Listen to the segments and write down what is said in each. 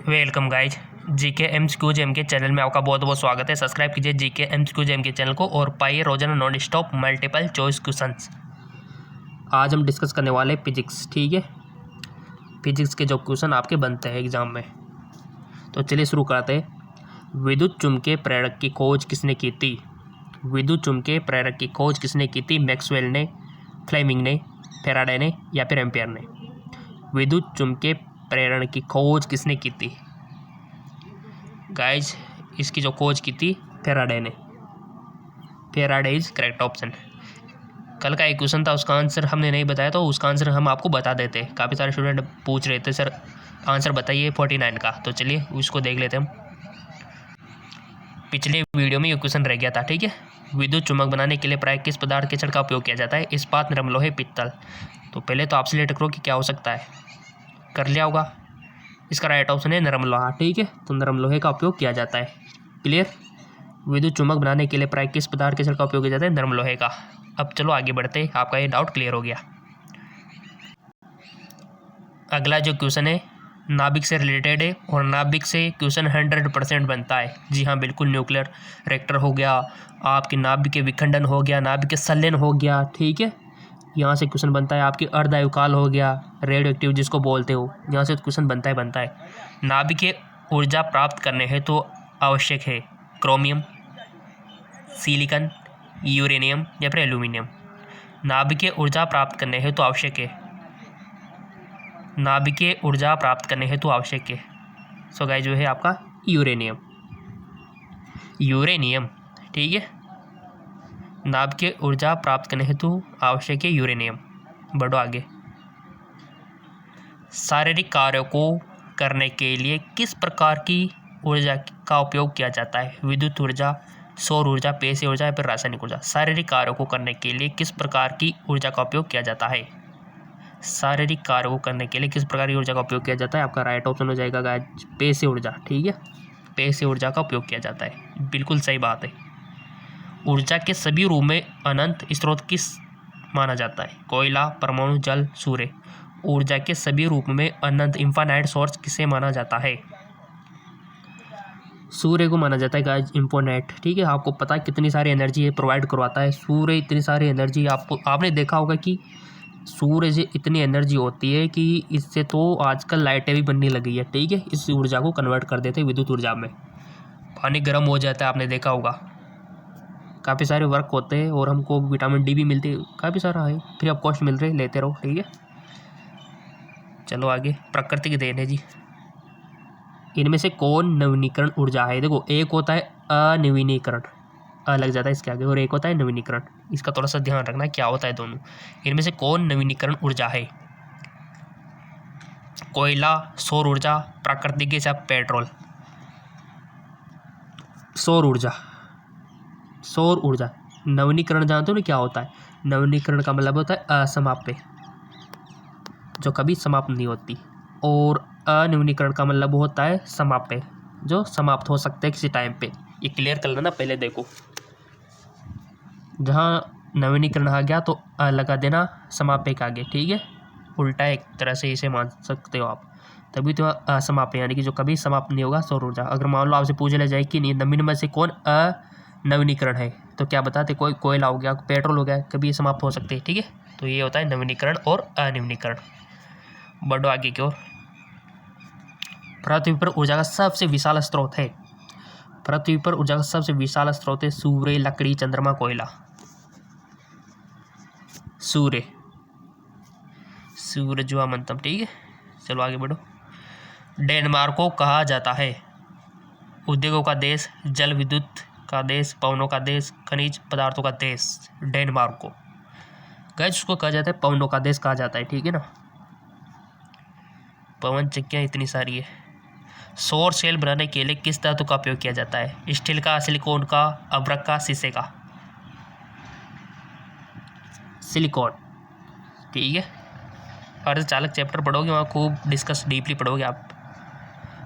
Welcome guys, GK MCQs M के channel में आपका बहुत बहुत स्वागत है। सब्सक्राइब कीजिए जीके एमसीक्यूज एम के चैनल को और पाइए रोजाना non stop multiple choice questions. आज हम डिस्कस करने वाले फिजिक्स, ठीक है। फिजिक्स के जो क्वेश्चन आपके बनते हैं एग्जाम में, तो चलिए शुरू करते हैं। विद्युत चुम्बकीय प्रेरक की खोज किसने की थी? विद्युत चुम्बकीय प्रेरक की खोज किसने की थी? मैक्सवेल ने, फ्लेमिंग ने, फैराडे ने या फिर एम्पियर ने? विद्युत चुम्बकीय प्रेरण की खोज किसने की थी? गाइज, इसकी जो खोज की थी फैराडे ने। Faraday is correct option. कल का एक क्वेश्चन था, उसका आंसर हमने नहीं बताया तो उसका आंसर हम आपको बता देते। काफ़ी सारे स्टूडेंट पूछ रहे थे सर आंसर बताइए 49 का, तो चलिए उसको देख लेते हम। पिछले वीडियो में ये क्वेश्चन रह गया था, ठीक है। विद्युत चुम्बक बनाने के लिए प्राय किस पदार्थ के छड़ का उपयोग किया जाता है? इस्पात, नरम लोहे, पित्तल। तो पहले तो आपसे लेट करो कि क्या हो सकता है, कर लिया होगा। इसका राइट ऑप्शन है नरम लोहा, ठीक है। तो नरम लोहे का उपयोग किया जाता है। क्लियर? विद्युत चुम्बक बनाने के लिए प्राय किस पदार्थ के छड़ का उपयोग किया जाता है? नरम लोहे का। अब चलो आगे बढ़ते, आपका ये डाउट क्लियर हो गया। अगला जो क्वेश्चन है नाभिक से रिलेटेड है और नाभिक से क्वेश्चन 100% बनता है। जी हाँ, बिल्कुल। न्यूक्लियर रिएक्टर हो गया, आपके नाभिक के विखंडन हो गया, नाभिक के संलयन हो गया, ठीक है। यहाँ से क्वेश्चन बनता है। आपकी अर्धआयुकाल हो गया, रेडियो एक्टिव जिसको बोलते हो, यहाँ से क्वेश्चन बनता है। नाभिकीय ऊर्जा प्राप्त करने हेतु तो आवश्यक है क्रोमियम, सिलिकॉन, यूरेनियम या फिर एल्यूमिनियम। नाभिकीय ऊर्जा प्राप्त करने हेतु तो आवश्यक है, नाभिकीय ऊर्जा प्राप्त करने हेतु तो आवश्यक है। सो गाइस, जो है आपका यूरेनियम, ठीक है। नाभिकीय ऊर्जा प्राप्त करने हेतु आवश्यक है यूरेनियम। बढ़ो आगे। शारीरिक कार्यों को करने के लिए किस प्रकार की ऊर्जा का उपयोग किया जाता है? विद्युत ऊर्जा, सौर ऊर्जा, पेशीय ऊर्जा या फिर रासायनिक ऊर्जा। शारीरिक कार्यों को करने के लिए किस प्रकार की ऊर्जा का उपयोग किया जाता है? शारीरिक कार्यों को करने के लिए किस प्रकार की ऊर्जा का उपयोग किया जाता है? आपका राइट ऑप्शन हो जाएगा गाइस पेशीय ऊर्जा, ठीक है। पेशीय ऊर्जा का उपयोग किया जाता है, बिल्कुल सही बात है। ऊर्जा के सभी रूप में अनंत स्रोत किस माना जाता है? कोयला, परमाणु, जल, सूर्य। ऊर्जा के सभी रूप में अनंत इनफाइनाइट सोर्स किसे माना जाता है? सूर्य को माना जाता है गाइस इनफाइनाइट, ठीक है। आपको पता है कितनी सारी एनर्जी ये प्रोवाइड करवाता है सूर्य। इतनी सारी एनर्जी आपने देखा होगा कि सूर्य से इतनी एनर्जी होती है कि इससे तो आजकल लाइटें भी बनने लगी है, ठीक है। इस ऊर्जा को कन्वर्ट कर देते हैं विद्युत ऊर्जा में। पानी गर्म हो जाता है, आपने देखा होगा। काफ़ी सारे वर्क होते हैं और हमको विटामिन डी भी मिलती है, काफ़ी सारा है, फ्री ऑफ कॉस्ट मिल रहे, लेते रहो, ठीक है। चलो आगे। प्रकृति की देन है जी। इनमें से कौन नवीनीकरण ऊर्जा है? देखो, एक होता है अनवीनीकरण, लग जाता है इसके आगे, और एक होता है नवीनीकरण। इसका थोड़ा सा ध्यान रखना क्या होता है दोनों। इनमें से कौन नवीनीकरण ऊर्जा है? कोयला, सौर ऊर्जा, प्राकृतिक गैस या पेट्रोल? सौर ऊर्जा। सौर ऊर्जा। नवीनीकरण जानते हो ना क्या होता है? नवीनीकरण का मतलब होता है असमाप्य, जो कभी समाप्त नहीं होती। और अनवीनीकरण का मतलब होता है समाप्य, जो समाप्त हो सकते हैं किसी टाइम पे। ये क्लियर कर लेना पहले। देखो, जहाँ नवीनीकरण आ गया तो लगा देना समाप्य के आगे, ठीक है। उल्टा एक तरह से इसे मान सकते हो आप। तभी तो असमाप्य, यानी कि जो कभी समाप्त नहीं होगा, सौर ऊर्जा। अगर मान लो आपसे पूछ लिया जाए कि निम्न में से कौन नवीनीकरण है, तो क्या बताते? कोई कोयला हो गया, पेट्रोल हो गया, कभी समाप्त हो सकते हैं, ठीक है। तो ये होता है नवीनीकरण और अनवीनीकरण। बढ़ो आगे की ओर। पृथ्वी पर ऊर्जा का सबसे विशाल स्रोत है। पृथ्वी पर ऊर्जा का सबसे विशाल स्रोत है सूर्य, लकड़ी, चंद्रमा, कोयला। सूर्य, सूरजवामंतम, ठीक है। चलो आगे बढ़ो। डेनमार्क को कहा जाता है उद्योगों का देश, जल विद्युत का देश, पवनों का देश, खनिज पदार्थों का देश। डेनमार्क को गाइस उसको कहा जाता है पवनों का देश कहा जाता है, ठीक है ना। पवन चक्कियाँ इतनी सारी है। सौर सेल बनाने के लिए किस धातु का उपयोग किया जाता है? स्टील का, सिलिकॉन का, अभ्रक का, शीशे का? सिलिकॉन, ठीक है। अर्धचालक चैप्टर पढ़ोगे वहाँ खूब डिस्कस डीपली पढ़ोगे आप।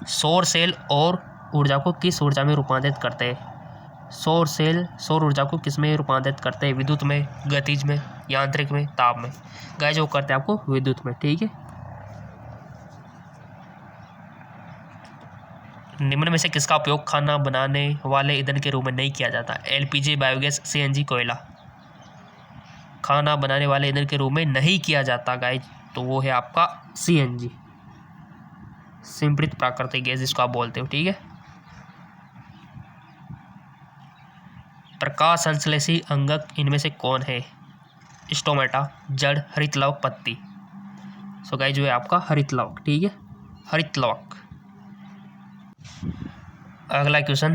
सौर सेल और ऊर्जा को किस ऊर्जा में रूपांतरित करते हैं? सौर सेल सौर ऊर्जा को किस में रूपांतरित करते हैं? विद्युत में, गतिज में, यांत्रिक में, ताप में? गाइस वो करते हैं आपको विद्युत में, ठीक है। निम्न में से किसका उपयोग खाना बनाने वाले ईंधन के रूप में नहीं किया जाता? एलपीजी, बायोगैस, सीएनजी, कोयला। खाना बनाने वाले ईंधन के रूप में नहीं किया जाता गाइज, तो वो है आपका सीएनजी, सिंपलित प्राकृतिक गैस जिसको आप बोलते हो। ठीक है। प्रकाश संश्लेषी अंगक इनमें से कौन है? स्टोमेटा, जड़, हरित लवक, पत्ती। सो गाइज जो है आपका हरित लवक। ठीक है, हरित लवक। अगला क्वेश्चन,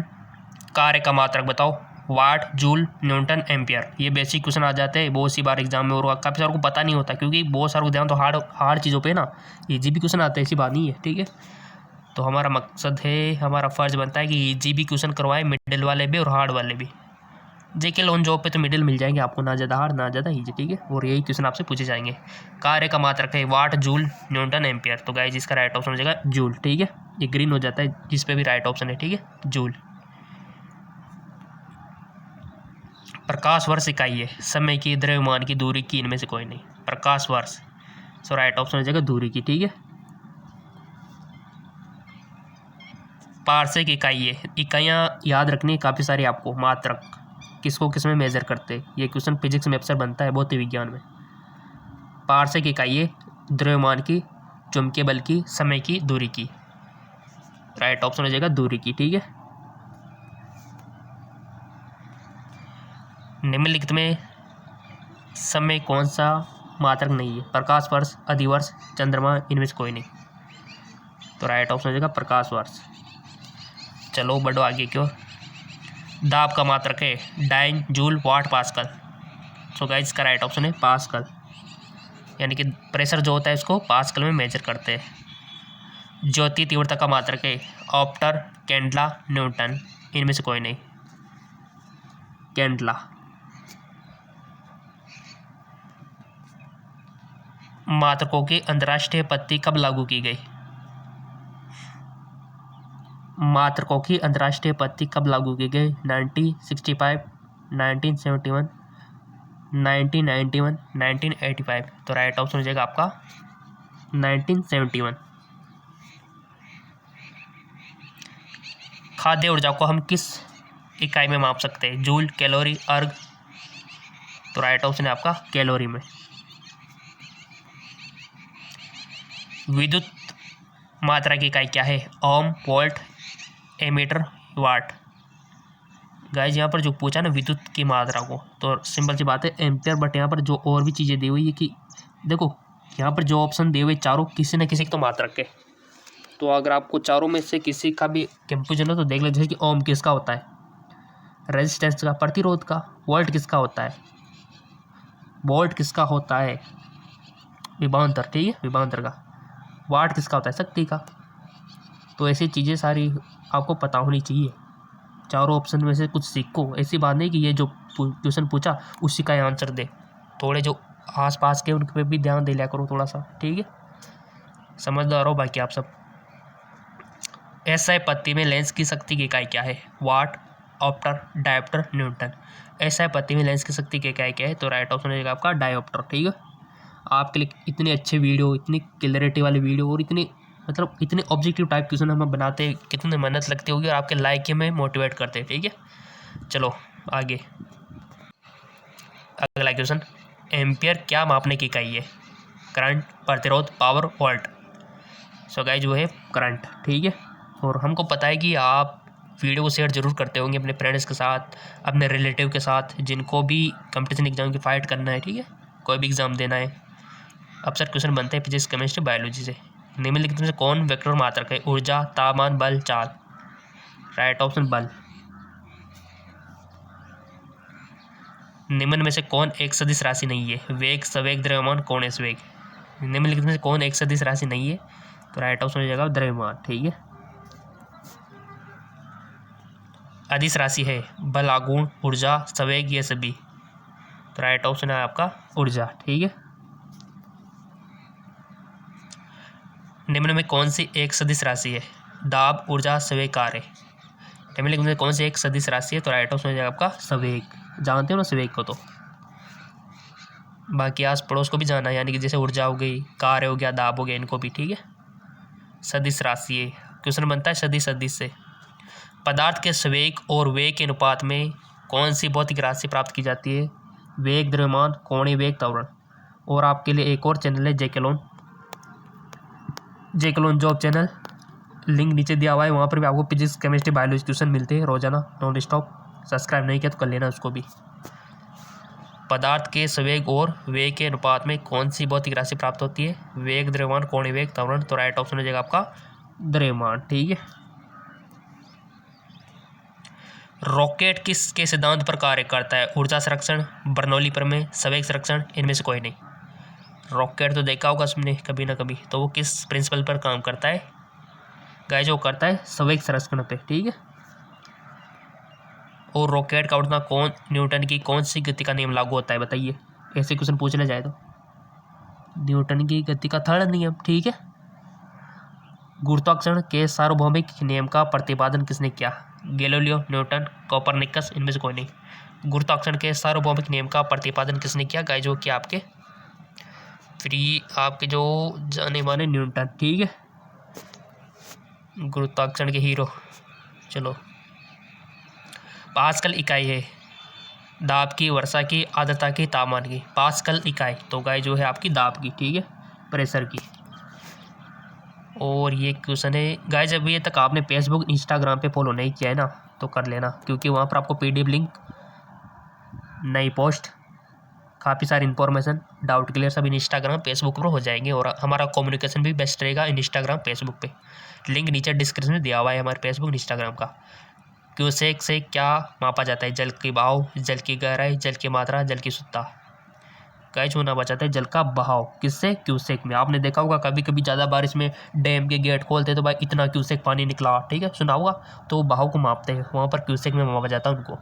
कार्य का मात्रक बताओ। वाट, जूल, न्यूटन, एम्पियर। ये बेसिक क्वेश्चन आ जाते हैं बहुत सी बार एग्जाम में, और काफ़ी सारों को पता नहीं होता क्योंकि बहुत सारों को ध्यान तो हार्ड चीज़ों पे ना, ईजी भी क्वेश्चन आते हैं, ऐसी बात नहीं है। ठीक है, तो हमारा मकसद है, हमारा फ़र्ज बनता है कि ईजी भी क्वेश्चन करवाएं, मिडिल वाले भी और हार्ड वाले भी। जेके लोन जॉब पे तो मिडिल मिल जाएंगे आपको, ना ज़्यादा हार्ड ना ज़्यादा ईजी। ठीक है, और यही क्वेश्चन आपसे पूछे जाएंगे। कार्य का मात्रक है वाट, जूल, न्यूटन, एम्पियर। तो गाइस इसका राइट ऑप्शन हो जाएगा जूल। ठीक है, ये ग्रीन हो जाता है जिस पे भी राइट ऑप्शन है। ठीक है, जूल। प्रकाश वर्ष इकाई है समय की, द्रव्यमान की, दूरी की, इनमें से कोई नहीं। प्रकाश वर्ष, सो राइट ऑप्शन हो जाएगा दूरी की। ठीक है। पारसेक इकाई है, इकाइयाँ याद रखनी काफ़ी सारी आपको। मात्रक किसको किस में मेजर करते, ये क्वेश्चन फिजिक्स में अक्सर बनता है, भौतिक विज्ञान में। पारसेक इकाई है द्रव्यमान की, चुंबकीय बल की, समय की, दूरी की। राइट ऑप्शन हो जाएगा दूरी की। ठीक है। निम्नलिखित में समय कौन सा मात्रक नहीं है? प्रकाश वर्ष, अधिवर्ष, चंद्रमा, इनमें से कोई नहीं। तो राइट ऑप्शन हो जाएगा प्रकाश वर्ष। चलो बढ़ो आगे क्यों। दाब का मात्रक है डाइन, जूल, वाट, पास्कल। सो गाइस इसका राइट ऑप्शन है पास्कल, यानी कि प्रेशर जो होता है इसको पास्कल में मेजर करते हैं। ज्योति तीव्रता का मात्रक है ऑप्टर, कैंडला, न्यूटन, इनमें से कोई नहीं। कैंडला। मात्रकों की अंतर्राष्ट्रीय पत्ती कब लागू की गई? मात्रकों की अंतर्राष्ट्रीय पत्ती कब लागू की गई? 1965, 1971, 1991, 1985। तो राइट ऑप्शन हो जाएगा आपका 1971। खाद्य ऊर्जा को हम किस इकाई में माप सकते हैं? जूल, कैलोरी, अर्ग। तो राइट ऑप्शन है आपका कैलोरी में। विद्युत मात्रा की इकाई क्या है? ओम, वोल्ट, एमीटर, वाट। गाइज यहाँ पर जो पूछा ना विद्युत की मात्रा को, तो सिंपल सी बात है एम्पियर, बट यहाँ पर जो और भी चीज़ें दी हुई है कि देखो यहाँ पर जो ऑप्शन दिए हुए चारों किसी न किसी की तो मात्रक है, तो अगर आपको चारों में से किसी का भी कंफ्यूजन हो तो देख लो। जैसे कि ओम किसका होता है? रेजिस्टेंस का, प्रतिरोध का। वोल्ट किसका होता है? वोल्ट किसका होता है? विभवांतर। ठीक है, विभवांतर का। वाट किसका होता है? शक्ति का। तो ऐसी चीज़ें सारी आपको पता होनी चाहिए। चारों ऑप्शन में से कुछ सीखो, ऐसी बात नहीं कि ये जो क्वेश्चन पूछा उसी का आंसर दे। थोड़े जो आसपास के उन पे भी ध्यान दे लिया करो थोड़ा सा। ठीक है, समझदार हो बाकी आप सब। एसआई पत्ती में लेंस की शक्ति की इकाई क्या है? वाट, ऑप्टर, डायोप्टर, न्यूटन। एसआई पत्ती में लेंस की शक्ति की इकाई क्या है? तो राइट ऑप्शन हो जाएगा आपका डायोप्टर। ठीक है। आपके लिए इतने अच्छे वीडियो, इतनी क्लैरिटी वाली वीडियो और इतनी मतलब इतने ऑब्जेक्टिव टाइप क्वेश्चन हम बनाते, कितनी मेहनत लगती होगी और आपके लाइक में मोटिवेट करते हैं। ठीक है, चलो आगे। अगला क्वेश्चन, एम्पियर क्या मापने की इकाई है? करंट, प्रतिरोध, पावर, वोल्ट। सो गाइस जो है करंट। ठीक है, और हमको पता है कि आप वीडियो को शेयर जरूर करते होंगे अपने फ्रेंड्स के साथ, अपने रिलेटिव के साथ, जिनको भी कंपटीशन एग्जाम की फाइट करना है। ठीक है, कोई भी एग्ज़ाम देना है। अक्सर क्वेश्चन बनते हैं फिजिक्स, केमिस्ट्री, बायोलॉजी से। निम्नलिखित में से कौन वेक्टर मात्रक है? ऊर्जा, तापमान, बल, चाल। राइट ऑप्शन बल। निम्न में से कौन एक सदिश राशि नहीं है? वेग, संवेग, द्रव्यमान, कोणीय संवेग। निम्नलिखित में से कौन एक सदिश राशि नहीं है? तो राइट ऑप्शन हो जाएगा द्रव्यमान। ठीक है। अदिश राशि है बल, आघूर्ण, ऊर्जा, संवेग, ये सभी। तो राइट ऑप्शन है आपका ऊर्जा। ठीक है। निम्न में कौन सी एक सदिश राशि है? दाब, ऊर्जा, संवेग, कार्य। निम्नलिखित में कौन सी एक सदिश राशि है? तो राइट ऑप्शन हो जाएगा आपका संवेग। जानते हो ना संवेग को? तो बाकी आस पड़ोस को भी जाना है, यानी कि जैसे ऊर्जा हो गई, कार्य हो गया, दाब हो गया, इनको भी। ठीक है, सदिश राशि है क्वेश्चन बनता है सदिश सदिश से। पदार्थ के संवेग और वेग के अनुपात में कौन सी भौतिक राशि प्राप्त की जाती है? वेग, द्रव्यमान, कोणीय वेग, त्वरण। और आपके लिए एक और चैनल है जेकेलोन जॉब चैनल, लिंक नीचे दिया हुआ है। वहाँ पर भी आपको फिजिक्स, केमिस्ट्री, बायोलॉजी ट्यूशन मिलते हैं रोजाना नॉन स्टॉप। सब्सक्राइब नहीं किया तो कर लेना उसको भी। पदार्थ के संवेग और वेग के अनुपात में कौन सी भौतिक राशि प्राप्त होती है? वेग, द्रव्यमान, कोणीय वेग, त्वरण। तो राइट ऑप्शन हो जाएगा आपका द्रव्यमान। ठीक है। रॉकेट किसके सिद्धांत पर कार्य करता है? ऊर्जा संरक्षण, बर्नौली प्रमेय, संवेग संरक्षण, इनमें से कोई नहीं। रॉकेट तो देखा होगा तुमने कभी ना कभी, तो वो किस प्रिंसिपल पर काम करता है? गाइस वो करता है संवेग संरक्षण पे। ठीक है। और रॉकेट का उड़ना न्यूटन की कौन सी गति का नियम लागू होता है बताइए? ऐसे क्वेश्चन पूछना जाए तो न्यूटन की गति का थर्ड नियम। ठीक है। गुरुत्वाकर्षण के सार्वभौमिक नियम का प्रतिपादन किसने किया? गैलीलियो, न्यूटन, कोपरनिकस, इनमें से कोई नहीं। गुरुत्वाकर्षण के सार्वभौमिक नियम का प्रतिपादन किसने किया? गाइस जो कि आपके जो जाने माने न्यूटन। ठीक है। गुरुत्वाकर्षण के हीरो। चलो, पास्कल इकाई है दाब की, वर्षा की, आर्द्रता की, तापमान की। पास्कल इकाई तो गाइस जो है आपकी दाब की। ठीक है, प्रेशर की। और ये क्वेश्चन है गाइस, जब ये तक आपने फेसबुक, इंस्टाग्राम पे फॉलो नहीं किया है ना तो कर लेना, क्योंकि वहाँ पर आपको PDF लिंक, नई पोस्ट, काफ़ी सारी इन्फॉर्मेशन, डाउट क्लियर सब इंस्टाग्राम, फेसबुक पर हो जाएंगे। और हमारा कम्युनिकेशन भी बेस्ट रहेगा इंस्टाग्राम, फेसबुक पे। लिंक नीचे डिस्क्रिप्शन में दिया हुआ है हमारे फेसबुक, इंस्टाग्राम का। क्यूसेक से क्या मापा जाता है? जल की बहाव, जल की गहराई, जल की मात्रा, जल की शुद्धता। गाइस वो नापा जाता है जल का बहाव। किससे? क्यूसेक में। आपने देखा होगा कभी कभी ज़्यादा बारिश में डैम के गेट खोलते तो भाई इतना क्यूसेक पानी निकला। ठीक है, सुना होगा। तो बहाव को मापते हैं, वहाँ पर क्यूसेक में मापा जाता है उनको।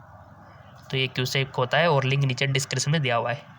तो ये क्यूसेक होता है और लिंक नीचे डिस्क्रिप्शन में दिया हुआ है।